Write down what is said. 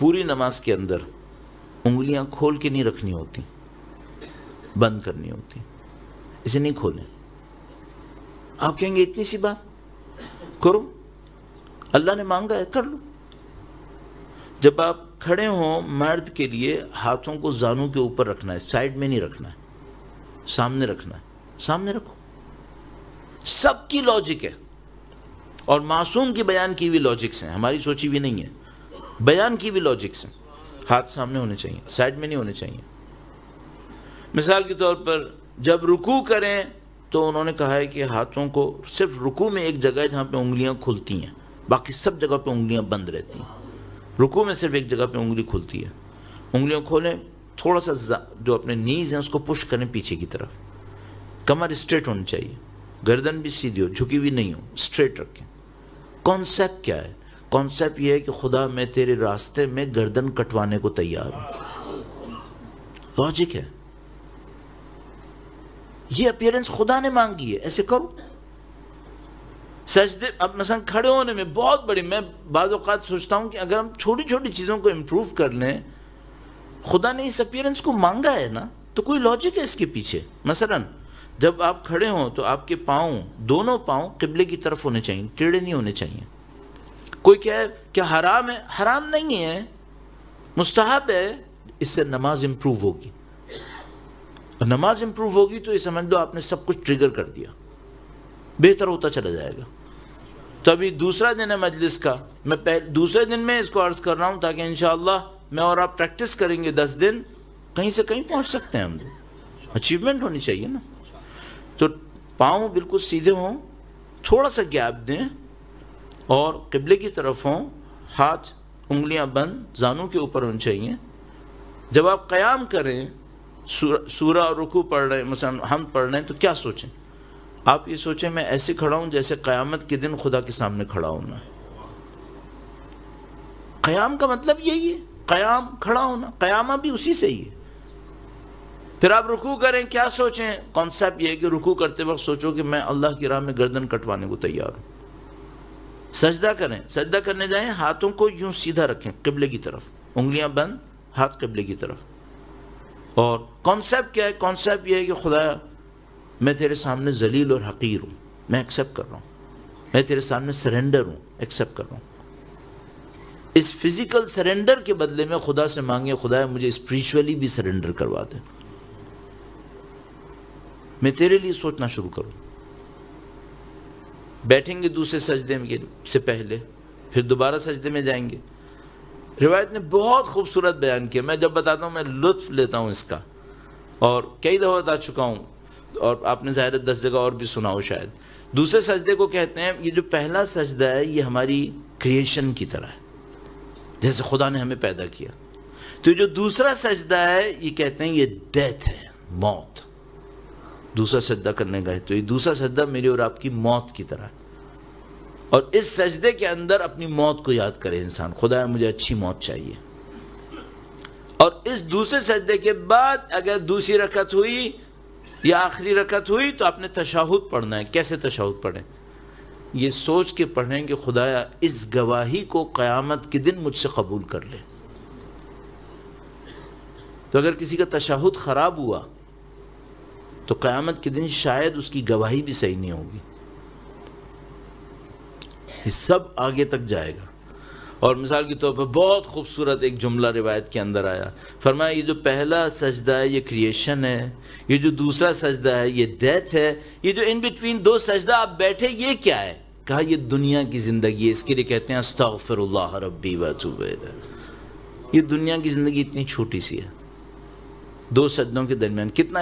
پوری نماز کے اندر انگلیاں کھول کے نہیں رکھنی ہوتی، بند کرنی ہوتی، اسے نہیں کھولیں۔ آپ کہیں گے اتنی سی بات کرو، اللہ نے مانگا ہے کر لو۔ جب آپ کھڑے ہوں مرد کے لیے ہاتھوں کو زانوں کے اوپر رکھنا ہے، سائڈ میں نہیں رکھنا ہے، سامنے رکھنا ہے، سامنے رکھو۔ سب کی لاجک ہے، اور معصوم کی بیان کی ہوئی لاجکس ہیں، ہماری سوچی بھی نہیں ہے، بیان کی بھی لاجکس ہیں۔ ہاتھ سامنے ہونے چاہیے، سائڈ میں نہیں ہونے چاہیے۔ مثال کے طور پر جب رکوع کریں تو انہوں نے کہا ہے کہ ہاتھوں کو صرف رکوع میں ایک جگہ ہے جہاں پہ انگلیاں کھلتی ہیں، باقی سب جگہ پہ انگلیاں بند رہتی ہیں۔ رکوع میں صرف ایک جگہ پہ انگلی کھلتی ہے، انگلیاں کھولیں، تھوڑا سا جو اپنے نیز ہیں اس کو پش کریں پیچھے کی طرف، کمر اسٹریٹ ہونی چاہیے، گردن بھی سیدھی ہو، جھکی بھی نہیں ہو، اسٹریٹ رکھیں۔ کانسیپٹ کیا ہے؟ کانسیپٹ یہ ہے کہ خدا میں تیرے راستے میں گردن کٹوانے کو تیار ہوں۔ لاجک ہے، یہ اپیرنس خدا نے مانگی ہے، ایسے کرو۔ سجدے اب مثلا کھڑے ہونے میں بہت بڑی، میں بعض اوقات سوچتا ہوں کہ اگر ہم چھوٹی چھوٹی چیزوں کو امپروو کر لیں، خدا نے اس اپیرنس کو مانگا ہے نا، تو کوئی لاجک ہے اس کے پیچھے۔ مثلا جب آپ کھڑے ہوں تو آپ کے پاؤں، دونوں پاؤں قبلے کی طرف ہونے چاہیے، ٹیڑھے نہیں ہونے چاہیے۔ کوئی کہے کہ حرام ہے، حرام نہیں ہے، مستحب ہے، اس سے نماز امپروو ہوگی۔ اور نماز امپروو ہوگی تو یہ سمجھ لو آپ نے سب کچھ ٹریگر کر دیا، بہتر ہوتا چلا جائے گا۔ تو ابھی دوسرا دن ہے مجلس کا، میں دوسرے دن میں اس کو عرض کر رہا ہوں تاکہ انشاءاللہ میں اور آپ پریکٹس کریں گے 10 دن، کہیں سے کہیں پہنچ سکتے ہیں ہم۔ اچیومنٹ ہونی چاہیے نا۔ تو پاؤں بالکل سیدھے ہوں، تھوڑا سا گیپ دیں اور قبلے کی طرف ہوں، ہاتھ انگلیاں بند زانوں کے اوپر ہونی چاہیے۔ جب آپ قیام کریں، سورہ اور رکوع پڑھ رہے ہیں، مثلا ہم پڑھ رہے ہیں، تو کیا سوچیں؟ آپ یہ سوچیں میں ایسے کھڑا ہوں جیسے قیامت کے دن خدا کے سامنے کھڑا ہونا۔ قیام کا مطلب یہی ہے، قیام کھڑا ہونا، قیامہ بھی اسی سے ہی ہے۔ پھر آپ رکوع کریں، کیا سوچیں؟ کانسیپٹ یہ ہے کہ رکوع کرتے وقت سوچو کہ میں اللہ کی راہ میں گردن کٹوانے کو تیار ہوں۔ سجدہ کریں، سجدہ کرنے جائیں، ہاتھوں کو یوں سیدھا رکھیں قبلے کی طرف، انگلیاں بند، ہاتھ قبلے کی طرف۔ اور کانسیپٹ کیا ہے؟ کانسیپٹ یہ ہے کہ خدا میں تیرے سامنے ذلیل اور حقیر ہوں، میں ایکسیپٹ کر رہا ہوں، میں تیرے سامنے سرنڈر ہوں، ایکسیپٹ کر رہا ہوں۔ اس فزیکل سرنڈر کے بدلے میں خدا سے مانگے خدا مجھے اسپریچولی بھی سرنڈر کروا دے، میں تیرے لیے سوچنا شروع کروں۔ بیٹھیں گے دوسرے سجدے سے پہلے، پھر دوبارہ سجدے میں جائیں گے۔ روایت نے بہت خوبصورت بیان کیا، میں جب بتاتا ہوں میں لطف لیتا ہوں اس کا، اور کئی دفعہ بتا چکا ہوں، اور آپ نے ظاہر 10 جگہ اور بھی سنا ہو شاید۔ دوسرے سجدے کو کہتے ہیں، یہ جو پہلا سجدہ ہے یہ ہماری کریشن کی طرح ہے، جیسے خدا نے ہمیں پیدا کیا۔ تو جو دوسرا سجدہ ہے یہ کہتے ہیں یہ ڈیتھ ہے، موت۔ دوسرا سجدہ کرنے کا ہے تو یہ دوسرا سجدہ میری اور آپ کی موت کی طرح ہے۔ اور اس سجدے کے اندر اپنی موت کو یاد کرے انسان، خدا مجھے اچھی موت چاہیے۔ اور اس دوسرے سجدے کے بعد اگر دوسری رکعت ہوئی یا آخری رکعت ہوئی تو آپ نے تشہد پڑھنا ہے۔ کیسے تشہد پڑھیں؟ یہ سوچ کے پڑھیں کہ خدایا اس گواہی کو قیامت کے دن مجھ سے قبول کر لے۔ تو اگر کسی کا تشہد خراب ہوا تو قیامت کے دن شاید اس کی گواہی بھی صحیح نہیں ہوگی۔ یہ سب آگے تک جائے گا۔ اور مثال کے طور پر بہت خوبصورت ایک جملہ روایت کے اندر آیا، فرمایا یہ جو پہلا سجدہ ہے یہ کریشن ہے، یہ جو دوسرا سجدہ ہے یہ ڈیتھ ہے، یہ جو ان بٹوین دو سجدہ آپ بیٹھے یہ کیا ہے؟ کہا یہ دنیا کی زندگی ہے، اس کے لیے کہتے ہیں استغفر اللہ ربی واتوب الیہ۔ یہ دنیا کی زندگی اتنی چھوٹی سی ہے، دو سجدوں کے درمیان کتنا